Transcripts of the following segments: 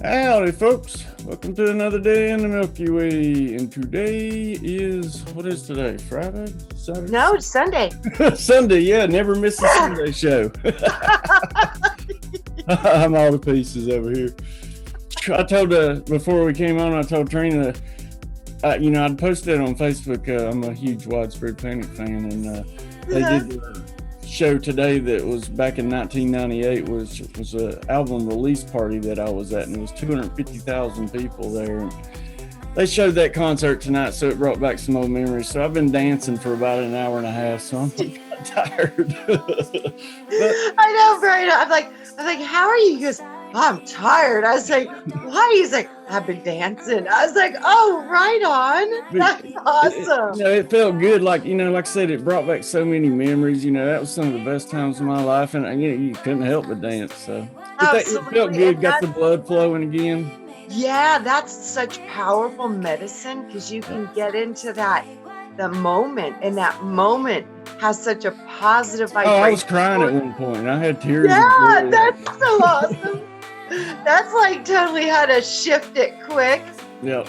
Howdy, folks. Welcome to another day in the Milky Way. And today is, what is today? Friday? Saturday? No, it's Sunday. Sunday, yeah. Never miss a Sunday show. I'm all the pieces over here. I told, before we came on, I told Trina, I'd posted it on Facebook. I'm a huge Widespread Panic fan, and they did a show today that was back in 1998, was an album release party that I was at, and it was 250,000 people there. And they showed that concert tonight, so it brought back some old memories. So I've been dancing for about an hour and a half, so I'm tired. I know, right? I'm like, how are you? He goes, I'm tired. I was like, why? He's like, I've been dancing. I was like, oh, right on. That's awesome. It felt good. Like I said, it brought back so many memories. That was some of the best times of my life, and you couldn't help but dance. So it felt good. Got the blood flowing again. Yeah, that's such powerful medicine, because you can get into the moment, and that moment has such a positive vibration. Oh, I was crying at one point. I had tears. Yeah, that's so awesome. That's like totally how to shift it quick. Yep.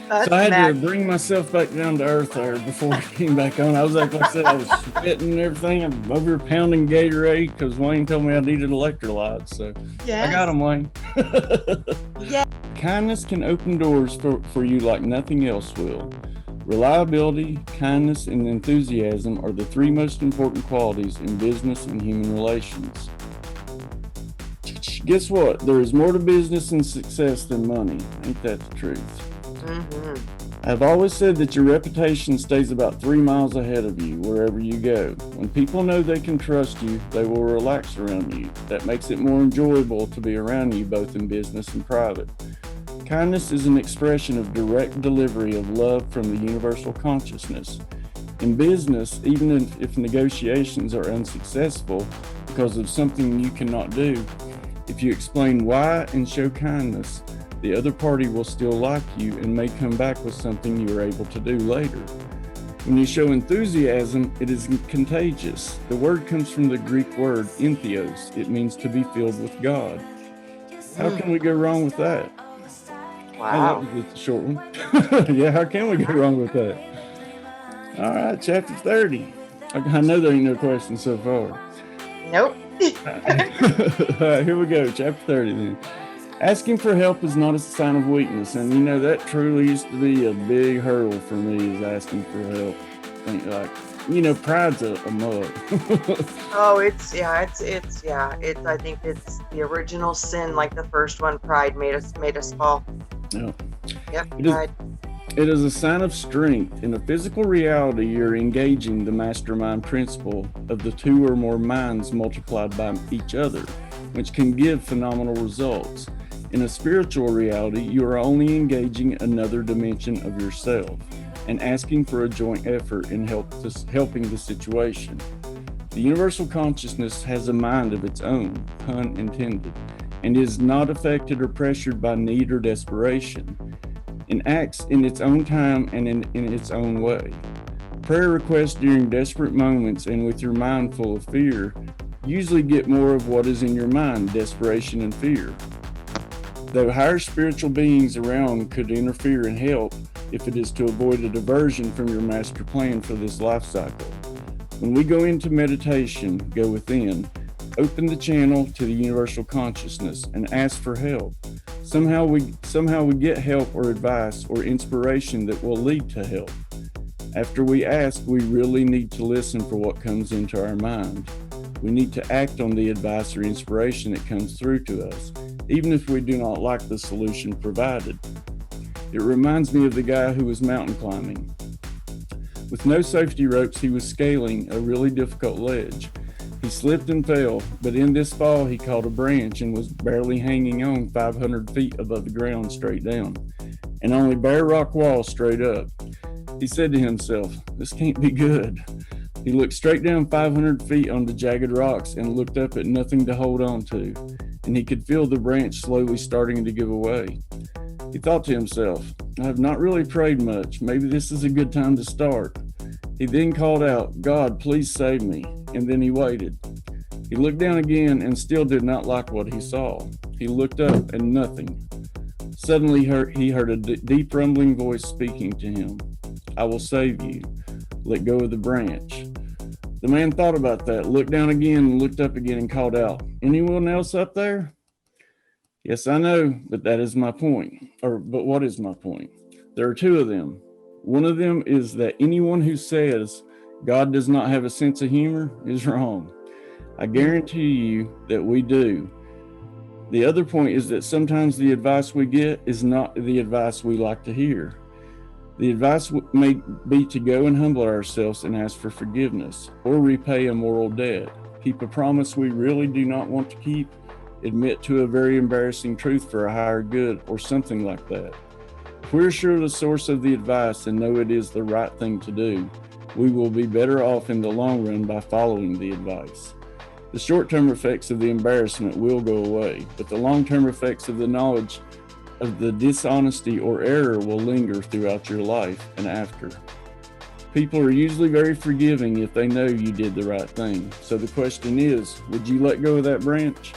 So I had to bring myself back down to earth there before I came back on. I was like I said, I was sweating and everything. I'm over here pounding Gatorade because Wayne told me I needed electrolytes. So yes. I got them, Wayne. Yeah. Kindness can open doors for you like nothing else will. Reliability, kindness, and enthusiasm are the three most important qualities in business and human relations. Guess what? There is more to business and success than money. Ain't that the truth? Mm-hmm. I've always said that your reputation stays about 3 miles ahead of you wherever you go. When people know they can trust you, they will relax around you. That makes it more enjoyable to be around you, both in business and private. Kindness is an expression of direct delivery of love from the universal consciousness. In business, even if negotiations are unsuccessful because of something you cannot do, if you explain why and show kindness, the other party will still like you and may come back with something you are able to do later. When you show enthusiasm, it is contagious. The word comes from the Greek word entheos. It means to be filled with God. How can we go wrong with that? Wow. That was just a short one. Yeah, how can we go wrong with that? All right, chapter 30. I know there ain't no questions so far. Nope. All right, here we go, chapter 30 then. Asking for help is not a sign of weakness, and that truly used to be a big hurdle for me, is asking for help. Pride's a mug. Oh, I think it's the original sin, like the first one. Pride made us fall. Yeah. Yep. Pride. It is a sign of strength. In a physical reality, you're engaging the mastermind principle of the two or more minds multiplied by each other, which can give phenomenal results. In a spiritual reality, you are only engaging another dimension of yourself and asking for a joint effort in helping the situation. The universal consciousness has a mind of its own, pun intended, and is not affected or pressured by need or desperation. It acts in its own time and in its own way. Prayer requests during desperate moments and with your mind full of fear usually get more of what is in your mind, desperation and fear. Though higher spiritual beings around could interfere and help if it is to avoid a diversion from your master plan for this life cycle. When we go into meditation, go within, open the channel to the universal consciousness and ask for help. Somehow we get help or advice or inspiration that will lead to help. After we ask, we really need to listen for what comes into our mind. We need to act on the advice or inspiration that comes through to us, even if we do not like the solution provided. It reminds me of the guy who was mountain climbing. With no safety ropes, he was scaling a really difficult ledge. He slipped and fell, but in this fall he caught a branch and was barely hanging on 500 feet above the ground straight down, and only bare rock walls straight up. He said to himself, "This can't be good." He looked straight down 500 feet on the jagged rocks and looked up at nothing to hold on to, and he could feel the branch slowly starting to give away. He thought to himself, I have not really prayed much. Maybe this is a good time to start. He then called out, God, please save me, and then he waited. He looked down again and still did not like what he saw. He looked up and nothing. Suddenly he heard a deep rumbling voice speaking to him. I will save you. Let go of the branch. The man thought about that, looked down again and looked up again and called out, anyone else up there? Yes, I know, but that is my point. But what is my point? There are two of them. One of them is that anyone who says God does not have a sense of humor is wrong. I guarantee you that we do. The other point is that sometimes the advice we get is not the advice we like to hear. The advice may be to go and humble ourselves and ask for forgiveness, or repay a moral debt, keep a promise we really do not want to keep, admit to a very embarrassing truth for a higher good, or something like that. If we're sure of the source of the advice and know it is the right thing to do, we will be better off in the long run by following the advice. The short-term effects of the embarrassment will go away, but the long-term effects of the knowledge of the dishonesty or error will linger throughout your life and after. People are usually very forgiving if they know you did the right thing. So the question is, would you let go of that branch?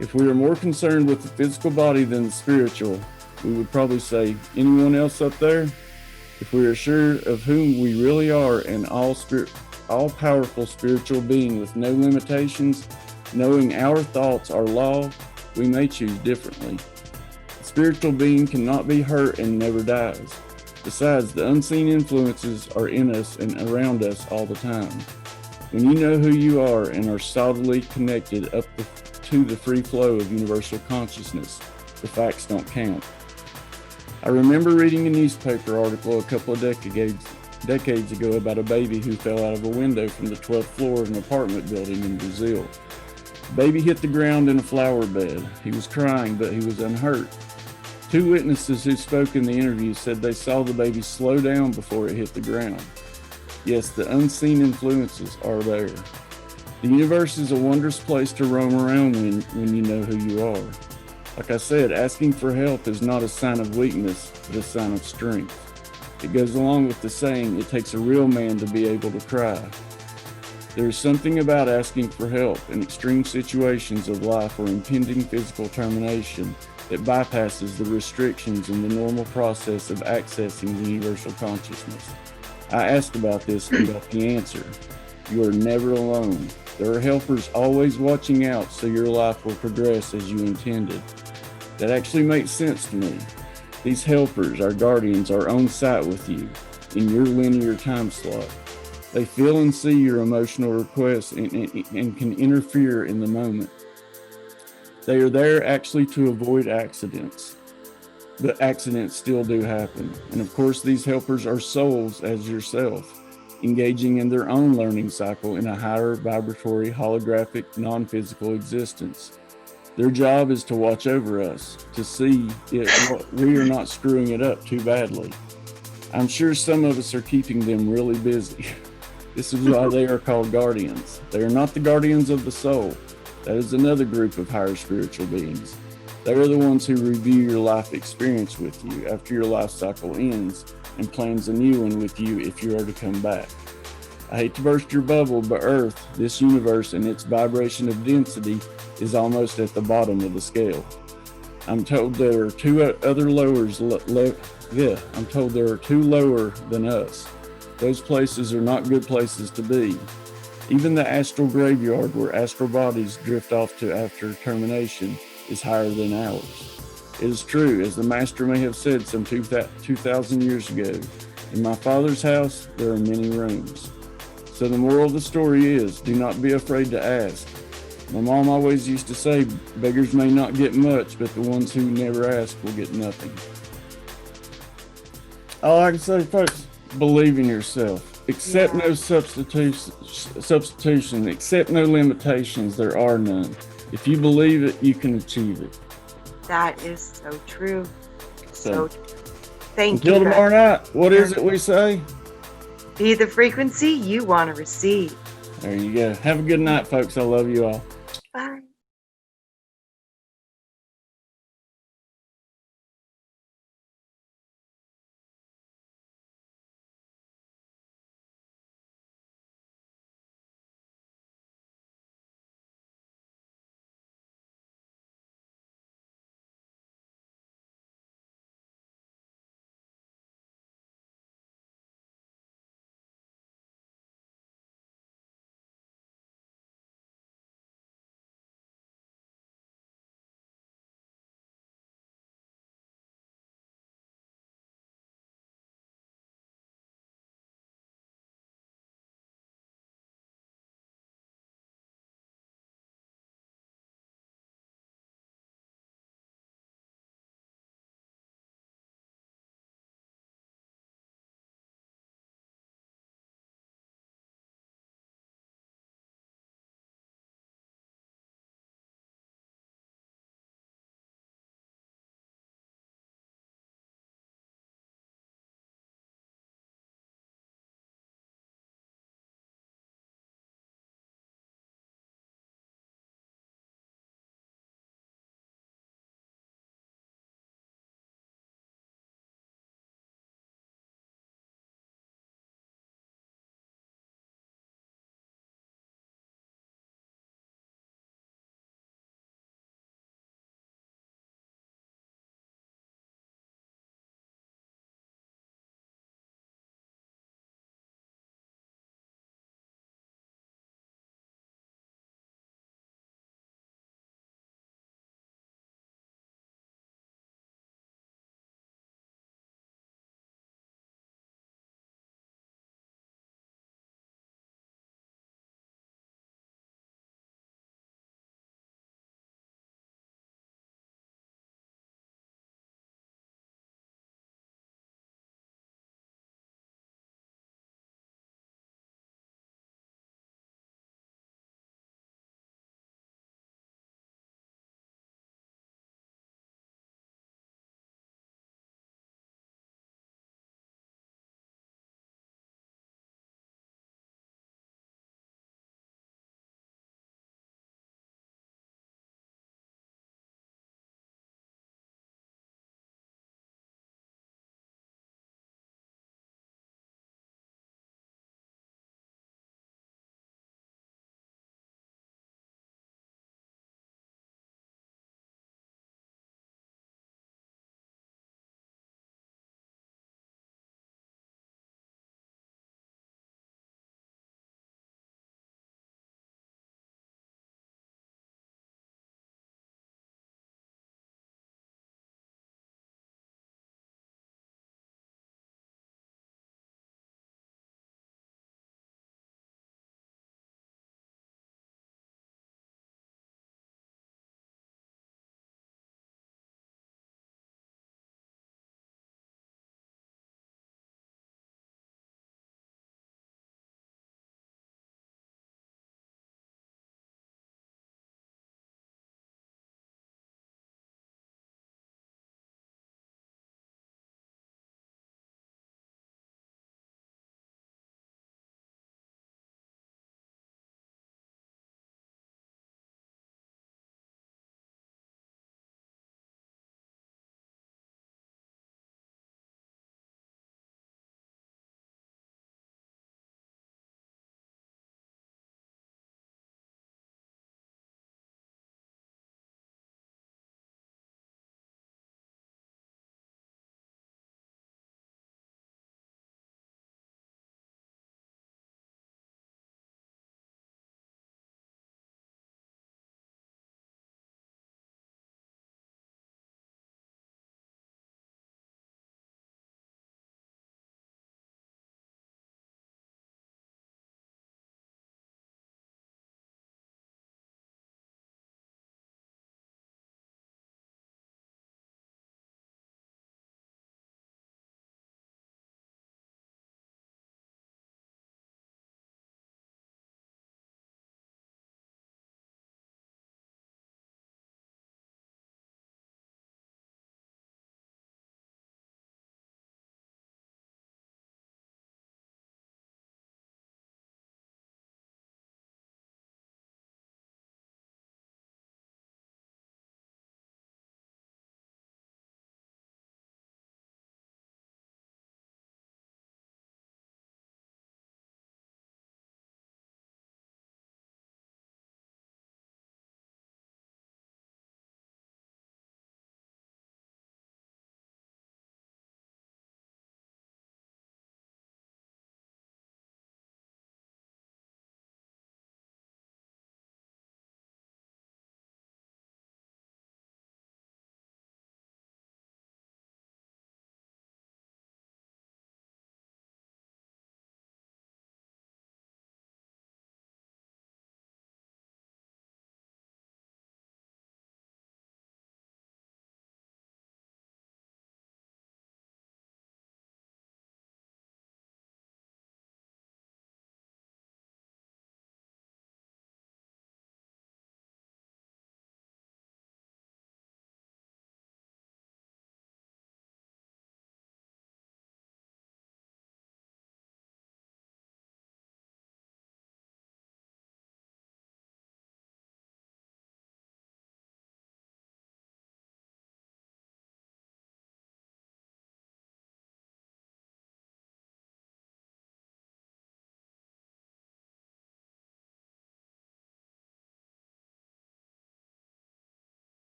If we are more concerned with the physical body than the spiritual, we would probably say, anyone else up there? If we are sure of whom we really are, an all-powerful spiritual being with no limitations, knowing our thoughts are law, we may choose differently. A spiritual being cannot be hurt and never dies. Besides, the unseen influences are in us and around us all the time. When you know who you are and are solidly connected to the free flow of universal consciousness, the facts don't count. I remember reading a newspaper article a couple of decades ago about a baby who fell out of a window from the 12th floor of an apartment building in Brazil. The baby hit the ground in a flower bed. He was crying, but he was unhurt. Two witnesses who spoke in the interview said they saw the baby slow down before it hit the ground. Yes, the unseen influences are there. The universe is a wondrous place to roam around when you know who you are. Like I said, asking for help is not a sign of weakness, but a sign of strength. It goes along with the saying, it takes a real man to be able to cry. There is something about asking for help in extreme situations of life or impending physical termination that bypasses the restrictions in the normal process of accessing the universal consciousness. I asked about this and got the answer. You are never alone. There are helpers always watching out so your life will progress as you intended. That actually makes sense to me. These helpers, our guardians, are on site with you in your linear time slot. They feel and see your emotional requests and can interfere in the moment. They are there actually to avoid accidents, but accidents still do happen. And of course, these helpers are souls as yourself, engaging in their own learning cycle in a higher vibratory, holographic, non-physical existence. Their job is to watch over us, to see if we are not screwing it up too badly. I'm sure some of us are keeping them really busy. This is why they are called guardians. They are not the guardians of the soul. That is another group of higher spiritual beings. They are the ones who review your life experience with you after your life cycle ends and plans a new one with you if you are to come back. I hate to burst your bubble, but Earth, this universe and its vibration of density is almost at the bottom of the scale. I'm told there are two lower than us. Those places are not good places to be. Even the astral graveyard where astral bodies drift off to after termination is higher than ours. It is true, as the Master may have said some 2,000 years ago, in my Father's house there are many rooms. So the moral of the story is, do not be afraid to ask. My mom always used to say, beggars may not get much, but the ones who never ask will get nothing. All I can say, folks, believe in yourself. Accept no substitution. Accept no limitations. There are none. If you believe it, you can achieve it. That is so true. So true. Thank you. Until tomorrow night, what is it we say? Be the frequency you want to receive. There you go. Have a good night, folks. I love you all.